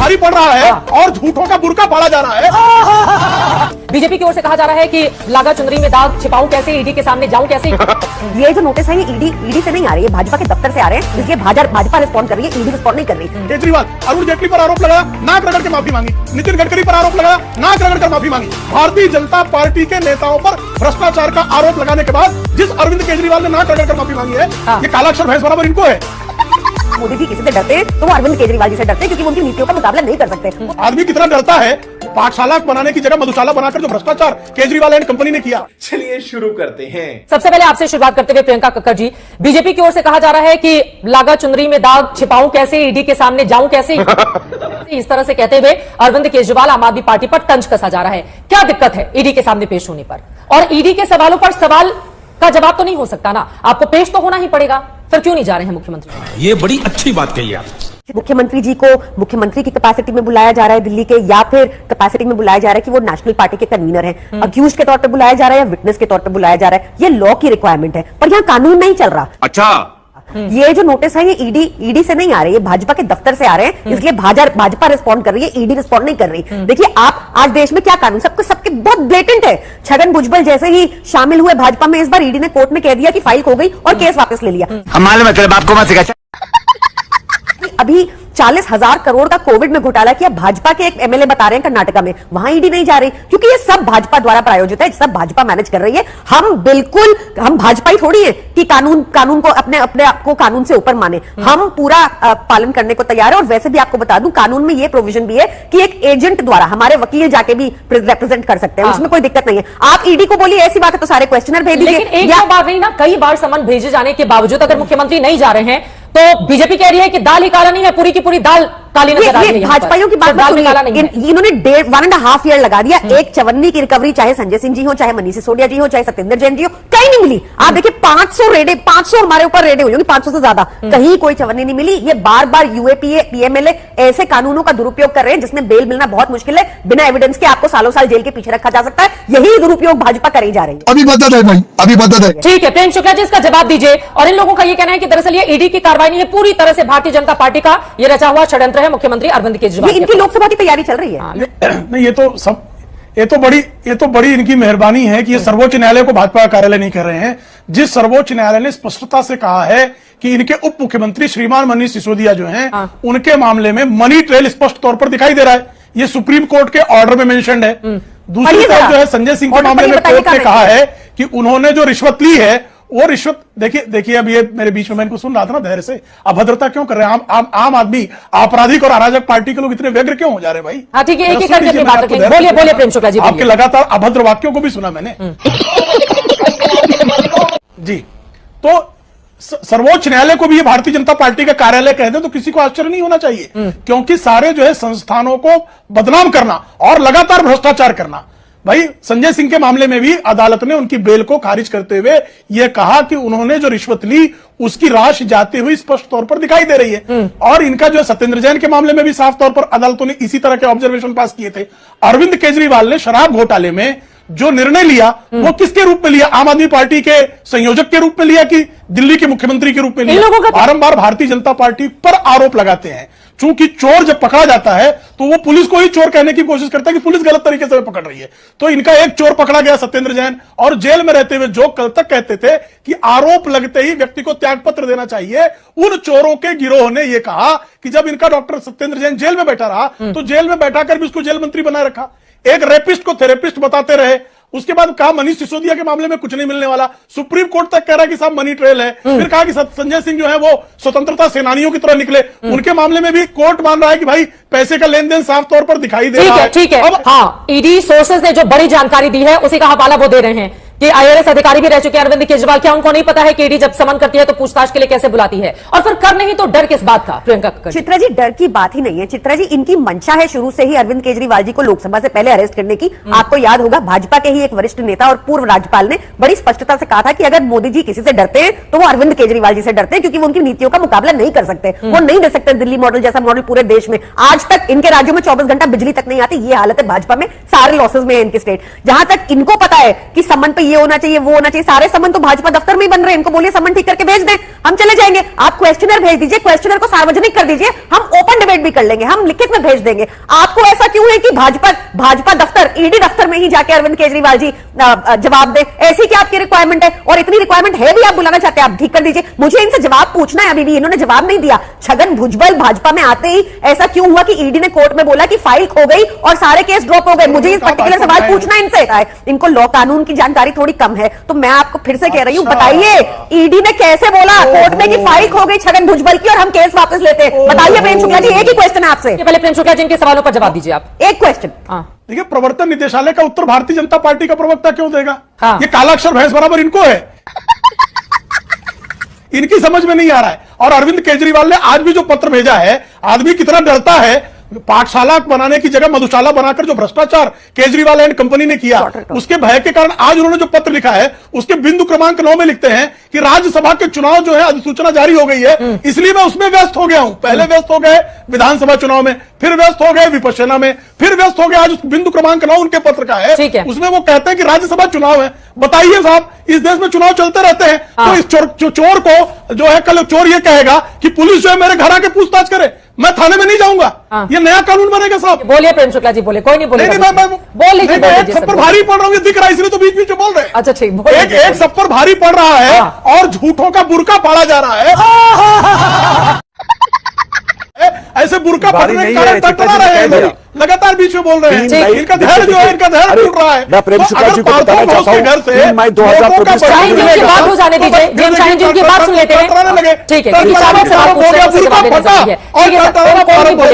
भारी पड़ रहा है और झूठों का बुर्का पाड़ा जा रहा है। बीजेपी की ओर से कहा जा रहा है कि लागा चुनरी में दाग छिपाऊं कैसे, ईडी के सामने जाऊं कैसे। ये जो नोटिस है ये ईडी से नहीं आ रही है, भाजपा के दफ्तर से आ रहे हैं, इसलिए भाजपा रिस्पॉन्ड कर रही है, ईडी रिस्पॉन्ड नहीं कर रही। केजरीवाल अरुण जेटली पर आरोप लगाया, नाक रगड़ के माफी मांगी। नितिन गडकरी पर आरोप लगाया, नाक रगड़ कर माफी मांगी। भारतीय जनता पार्टी के नेताओं पर भ्रष्टाचार का आरोप लगाने के बाद जिस अरविंद केजरीवाल ने नाक रगड़ कर माफी मांगी है, ये कालाक्षर भैंस बराबर इनको है। मोदी जी किसी से डरते हैं तो वो अरविंद केजरीवाल जी से डरते हैं, क्योंकि वो उनकी नीतियों का मुकाबला नहीं कर सकते। आदमी कितना डरता है, पाठशाला बनाने की जगह मधुशाला बनाकर जो भ्रष्टाचार केजरीवाल एंड कंपनी ने किया। चलिए शुरू करते हैं। सबसे पहले आपसे शुरुआत करते हुए प्रियंका कक्कड़ जी, बीजेपी की ओर से कहा जा रहा है कि लागा चुनरी में दाग छिपाऊं कैसे, ईडी के सामने जाऊं कैसे। इस तरह से कहते हुए अरविंद केजरीवाल आम आदमी पार्टी पर तंज कसा जा रहा है। क्या दिक्कत है ईडी के सामने पेश होने पर? और ईडी के सवालों पर सवाल का जवाब तो नहीं हो सकता ना, आपको पेश तो होना ही पड़ेगा, फिर क्यों नहीं जा रहे हैं मुख्यमंत्री? ये बड़ी अच्छी बात कही आप। मुख्यमंत्री जी को मुख्यमंत्री की कैपेसिटी में बुलाया जा रहा है दिल्ली के, या फिर कैपेसिटी में बुलाया जा रहा है कि वो नेशनल पार्टी के कन्वीनर हैं, अक्यूज के तौर पे बुलाया जा रहा है या विटनेस के तौर पे बुलाया जा रहा है, ये लॉ की रिक्वायरमेंट है, पर यहाँ कानून नहीं चल रहा। अच्छा, ये जो नोटिस है ये ईडी से नहीं आ रही है, भाजपा के दफ्तर से आ रहे हैं, इसलिए भाजपा रिस्पॉन्ड कर रही है, ईडी रिस्पॉन्ड नहीं कर रही। देखिए आप आज देश में क्या कानून, सबके बहुत ब्लेटेंट है। छगन भुजबल जैसे ही शामिल हुए भाजपा में, इस बार ईडी ने कोर्ट में कह दिया कि फाइल खो गई और केस वापस ले लिया। हमारे मतलब आपको मत सिखा। अभी 40,000 करोड़ का कोविड में घोटाला किया भाजपा के एक एमएलए बता रहे हैं कर्नाटका में, वहां ईडी नहीं जा रही, क्योंकि ये सब भाजपा द्वारा प्रायोजित है, सब भाजपा मैनेज कर रही है। हम भाजपा ही थोड़ी है कि कानून को अपने आप को कानून से ऊपर माने, हम पूरा पालन करने को तैयार है। और वैसे भी आपको बता दूं, कानून में ये प्रोविजन भी है कि एक एजेंट द्वारा हमारे वकील जाके भी रिप्रेजेंट कर सकते हैं, उसमें कोई दिक्कत नहीं है। आप ईडी को बोलिए ऐसी बात है तो सारे क्वेश्चनर भेज दीजिए। लेकिन एक बार नहीं ना, कई बार समन भेजे जाने के बावजूद अगर मुख्यमंत्री नहीं जा रहे हैं तो बीजेपी कह रही है कि दाल ही काला नहीं है, पूरी की पूरी दाल काली नजर आ रही है। भाजपाइयों की बात इन्होंने 1.5 ईयर लगा दिया, एक चवन्नी की रिकवरी चाहे संजय सिंह जी हो, चाहे मनीष सिसोदिया जी हो, चाहे सत्येंद्र जैन जी हो, कहीं नहीं मिली। आप देखिए 500 हमारे ऊपर रेडे हुई होंगी, 500 से ज्यादा, कहीं कोई चवन्नी नहीं मिली। ये बार बार यूएपीए पीएमएलए ऐसे कानूनों का दुरुपयोग कर रहे हैं जिसमें बेल मिलना बहुत मुश्किल है, बिना एविडेंस के आपको सालों साल जेल के पीछे रखा जा सकता है। यही दुरुपयोग भाजपा करी जा रही है। अभी मदद है भाई, अभी मदद है। ठीक है, प्रेम शुक्ला जी इसका जवाब दीजिए। और इन लोगों का ये कहना है कि दरअसल ये ईडी की कार्रवाई नहीं है, पूरी तरह से भारतीय जनता पार्टी का ये रचा हुआ षड्यंत्र है मुख्यमंत्री अरविंद केजरीवाल। इनकी लोकसभा की तैयारी चल रही है। नहीं, ये तो बड़ी इनकी मेहरबानी है कि ये सर्वोच्च न्यायालय को भाजपा कार्यालय नहीं कर रहे हैं। जिस सर्वोच्च न्यायालय ने स्पष्टता से कहा है कि इनके उप मुख्यमंत्री श्रीमान मनीष सिसोदिया जो हैं, उनके मामले में मनी ट्रेल स्पष्ट तौर पर दिखाई दे रहा है, ये सुप्रीम कोर्ट के ऑर्डर में मेंशन्ड है। दूसरी तरफ जो है संजय सिंह के मामले में कोर्ट ने कहा है कि उन्होंने जो रिश्वत ली है वो रिश्वत, देखिए अब ये मेरे बीच में मैं इनको सुन रहा था ना धैर्य से, अभद्रता क्यों कर रहे हैं आम आदमी, आपराधिक और अराजक पार्टी के लोग इतने व्यग्र क्यों हो जा रहे हैं भाई? हाँ ठीक है, एक एक करके अपनी बात रखेंगे। बोलिए प्रेम शुक्ला जी। आपके लगातार अभद्र वाक्यों को भी सुना मैंने जी। तो सर्वोच्च न्यायालय को भी ये भारतीय जनता पार्टी का कार्यालय कह दे तो किसी को आश्चर्य नहीं होना चाहिए, क्योंकि सारे जो है संस्थानों को बदनाम करना और लगातार भ्रष्टाचार करना। भाई संजय सिंह के मामले में भी अदालत ने उनकी बेल को खारिज करते हुए यह कहा कि उन्होंने जो रिश्वत ली उसकी राशि जाते हुए स्पष्ट तौर पर दिखाई दे रही है। और इनका जो सत्येंद्र जैन के मामले में भी साफ तौर पर अदालतों ने इसी तरह के ऑब्जर्वेशन पास किए थे। अरविंद केजरीवाल ने शराब घोटाले में जो निर्णय लिया वो किसके रूप में लिया? आम आदमी पार्टी के संयोजक के रूप में लिया कि दिल्ली के मुख्यमंत्री के रूप में लिया? बारंबार भारतीय जनता पार्टी पर आरोप लगाते हैं। चूंकि चोर जब पकड़ा जाता है तो वो पुलिस को ही चोर कहने की कोशिश करता है कि पुलिस गलत तरीके से पकड़ रही है। तो इनका एक चोर पकड़ा गया सत्येंद्र जैन, और जेल में रहते हुए जो कल तक कहते थे कि आरोप लगते ही व्यक्ति को त्यागपत्र देना चाहिए, उन चोरों के गिरोह ने यह कहा कि जब इनका डॉक्टर सत्येंद्र जैन जेल में बैठा रहा तो जेल में बैठाकर भी उसको जेल मंत्री बनाए रखा। एक रेपिस्ट को थेरेपिस्ट बताते रहे। उसके बाद कहा मनीष सिसोदिया के मामले में कुछ नहीं मिलने वाला, सुप्रीम कोर्ट तक कह रहा है कि साहब मनी ट्रेल है। फिर कहा कि संजय सिंह जो है वो स्वतंत्रता सेनानियों की तरह निकले, उनके मामले में भी कोर्ट मान रहा है कि भाई पैसे का लेन देन साफ तौर पर दिखाई दे रहा है। ठीक है। अब हाँ, ईडी सोर्सेज ने जो बड़ी जानकारी दी है उसी का हवाला वो दे रहे हैं कि आईआरएस अधिकारी भी रह चुके हैं अरविंद केजरीवाल। क्या उनको नहीं पता है कि ईडी जब समन करती है तो पूछताछ के लिए कैसे बुलाती है? और फिर कर नहीं तो डर किस बात का? प्रियंका कक्कड़। चित्रा जी, डर की बात ही नहीं है। चित्रा जी, इनकी मंशा है शुरू से ही अरविंद केजरीवाल जी को लोकसभा से पहले अरेस्ट करने की। आपको याद होगा भाजपा के ही एक वरिष्ठ नेता और पूर्व राज्यपाल ने बड़ी स्पष्टता से कहा था कि अगर मोदी जी किसी से डरते हैं तो वो अरविंद केजरीवाल जी से डरते हैं, क्योंकि वो उनकी नीतियों का मुकाबला नहीं कर सकते। वो नहीं दे सकते दिल्ली मॉडल जैसा मॉडल पूरे देश में। आज तक इनके राज्यों में 24 घंटा बिजली तक नहीं आती, ये हालत है भाजपा में, सारे लॉसेज में है इनके स्टेट। जहां तक इनको पता है कि समन पे ये होना चाहिए, वो होना चाहिए। सारे समन तो भाजपा दफ्तर में ही बन रहे हैं, इनको बोलिए समन ठीक करके भेज दें, हम चले जाएंगे। आप क्वेश्चनर भेज दीजिए, क्वेश्चनर को सार्वजनिक कर दीजिए, हम ओपन डिबेट भी कर लेंगे, हम लिखित में भेज देंगे। आपको ऐसा क्यों है कि भाजपा दफ्तर, ईडी दफ्तर में ही जाके अरविंद केजरीवाल जी जवाब दे? ऐसी क्या आपकी रिक्वायरमेंट है? और इतनी रिक्वायरमेंट है भी, आप बुलाना चाहते हैं, आप ठीक कर दीजिए। मुझे इनसे जवाब पूछना है, अभी भी इन्होंने जवाब नहीं दिया। छगन भुजबल भाजपा में आते ही ऐसा क्यों हुआ कि ईडी ने कोर्ट में बोला कि फाइल खो गई और सारे केस ड्रॉप हो गए? मुझे इस पर्टिकुलर सवाल पूछना है इनसे। इनको लॉ कानून की जानकारी थोड़ी कम है, तो मैं आपको फिर से कह रही हूं, बताइए ईडी ने कैसे बोला कोर्ट में कि फाइल खो गई छगन भुजबल की और हम केस वापस लेते हैं? बताइए प्रेम शुक्ला जी, एक ही क्वेश्चन है आपसे। पहले प्रेम शुक्ला जी इनके सवालों पर जवाब दीजिए आप। एक क्वेश्चन। देखिए, प्रवर्तन निदेशालय का उत्तर भारतीय जनता पार्टी का प्रवक्ता क्यों देगा? हाँ। ये काला अक्षर भैंस बराबर इनको है, इनकी समझ में नहीं आ रहा है। और अरविंद केजरीवाल ने आज भी जो पत्र भेजा है, आदमी कितना डरता है। पाठशाला बनाने की जगह मधुशाला बनाकर जो भ्रष्टाचार केजरीवाल एंड कंपनी ने किया, उसके भय के कारण आज उन्होंने जो पत्र लिखा है उसके बिंदु क्रमांक 9 में लिखते हैं कि राज्यसभा के चुनाव जो है अधिसूचना जारी हो गई है, इसलिए मैं उसमें व्यस्त हो गया हूं। पहले व्यस्त हो गए विधानसभा चुनाव में, फिर व्यस्त हो गए विपश्यना में, फिर व्यस्त हो गए आज बिंदु क्रमांक 9 उनके पत्र का है, उसमें वो कहते हैं कि राज्यसभा चुनाव है। बताइए साहब, इस देश में चुनाव चलते रहते हैं, तो इस चोर को जो है, कल चोर ये कहेगा कि पुलिस जो है मेरे घर आके पूछताछ करे, मैं थाने में नहीं जाऊंगा। ये नया कानून बनेगा साहब। बोलिए प्रेम शुक्ला जी, बोले, कोई नहीं बोले, बोल लीजिए। एक सब पर भारी पड़ रहा हूँ, ये दिख रहा है, इसलिए तो बीच बीच में बोल रहे हैं। अच्छा ठीक, एक सब पर भारी पड़ रहा है और झूठों का बुर्का पाड़ा जा रहा है। ऐसे बुर्का पड़ने के कारण टकरा रहे हैं लोग, लगातार बीच में बोल रहे हैं। इनका धैर्य जो है, इनका धैर्य टूट रहा है। मैं प्रेम शुक्ला जी को बताना चाहता हूं, घर से मैं 2024 शाहीन जी की बात हो जाने दीजिए, जेम शाहीन जी की बात सुन लेते हैं। ठीक है, क्योंकि चावल सवाल पूछ रहे हैं, उससे जवाब देना जरूरी है। ठीक है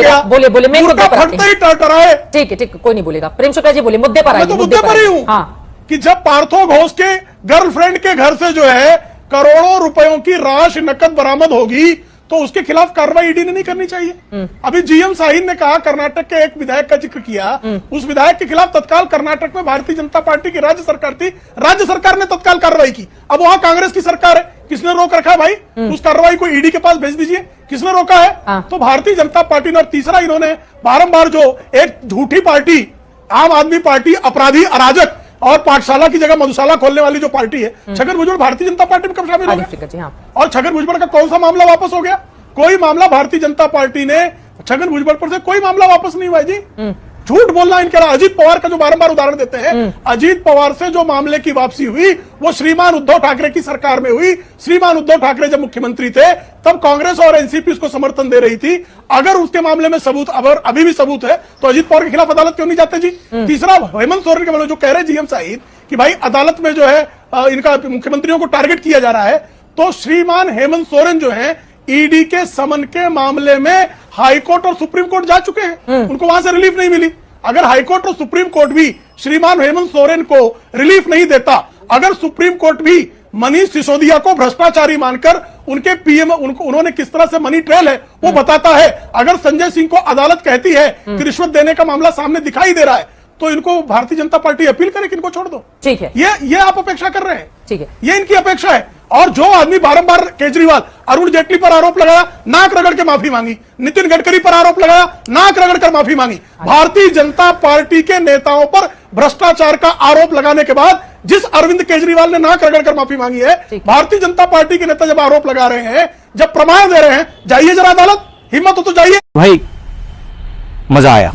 सर, बोले मेन मुद्दे पर आते हैं। ठीक है, कोई नहीं बोलेगा। प्रेम शुक्ला जी बोले, मुद्दे पर आइए। मुद्दे पर ही हूं कि जब पार्थो घोष के गर्लफ्रेंड के घर से जो है करोड़ों रुपयों की राशि नकद बरामद होगी, तो उसके खिलाफ कार्रवाई ईडी ने नहीं करनी चाहिए। अभी जीएम शाहीन ने कहा, कर्नाटक के एक विधायक का जिक्र किया, उस विधायक के खिलाफ तत्काल कर्नाटक में भारतीय जनता पार्टी की राज्य सरकार थी, राज्य सरकार ने तत्काल कार्रवाई की। अब वहां कांग्रेस की सरकार है, किसने रोक रखा है भाई? उस कार्रवाई को ईडी के पास भेज दीजिए, किसने रोका है? तो भारतीय जनता पार्टी ने, और तीसरा इन्होंने बारंबार जो एक झूठी पार्टी आम आदमी पार्टी, अपराधी, अराजक और पाठशाला की जगह मधुशाला खोलने वाली जो पार्टी है, छगन भुजबल भारतीय जनता पार्टी में कब शामिल हो गया? और छगन भुजबल का कौन सा मामला वापस हो गया? कोई मामला भारतीय जनता पार्टी ने छगन भुजबल पर से कोई मामला वापस नहीं हुआ जी। झूठ बोलना इनके लिए। अजीत पवार का जो बारंबार उदाहरण देते हैं, अजीत पवार से जो मामले की वापसी हुई वो श्रीमान उद्धव ठाकरे की सरकार में हुई। श्रीमान उद्धव ठाकरे जब मुख्यमंत्री थे तब कांग्रेस और एनसीपी उसको समर्थन दे रही थी। अगर उसके मामले में सबूत, अगर अभी भी सबूत है, तो अजीत पवार के खिलाफ अदालत क्यों नहीं जाते जी? तीसरा, हेमंत सोरेन के मामले जो कह रहे जीएम शाहीन कि भाई अदालत में जो है इनका मुख्यमंत्रियों को टारगेट किया जा रहा है, तो श्रीमान हेमंत सोरेन जो है ईडी के समन के मामले में हाईकोर्ट और सुप्रीम कोर्ट जा चुके हैं, उनको वहां से रिलीफ नहीं मिली। अगर हाईकोर्ट और सुप्रीम कोर्ट भी श्रीमान हेमंत सोरेन को रिलीफ नहीं देता, अगर सुप्रीम कोर्ट भी मनीष सिसोदिया को भ्रष्टाचारी मानकर उनके पीएम, उन्होंने किस तरह से मनी ट्रेल है वो बताता है, अगर संजय सिंह को अदालत कहती है कि रिश्वत देने का मामला सामने दिखाई दे रहा है, तो इनको भारतीय जनता पार्टी अपील करे कि इनको छोड़ दो। ठीक है, ये आप अपेक्षा कर रहे हैं। ठीक है, ये इनकी अपेक्षा है। और जो आदमी बारंबार केजरीवाल अरुण जेटली पर आरोप लगाया, नाक रगड़ के माफी मांगी, नितिन गडकरी पर आरोप लगाया, नाक रगड़ कर माफी मांगी। भारतीय जनता पार्टी के नेताओं पर भ्रष्टाचार का आरोप लगाने के बाद जिस अरविंद केजरीवाल ने नाक रगड़ कर माफी मांगी है, भारतीय जनता पार्टी के नेता जब आरोप लगा रहे हैं, जब प्रमाण दे रहे हैं, जाइए जरा अदालत, हिम्मत हो तो जाइए। भाई मजा आया।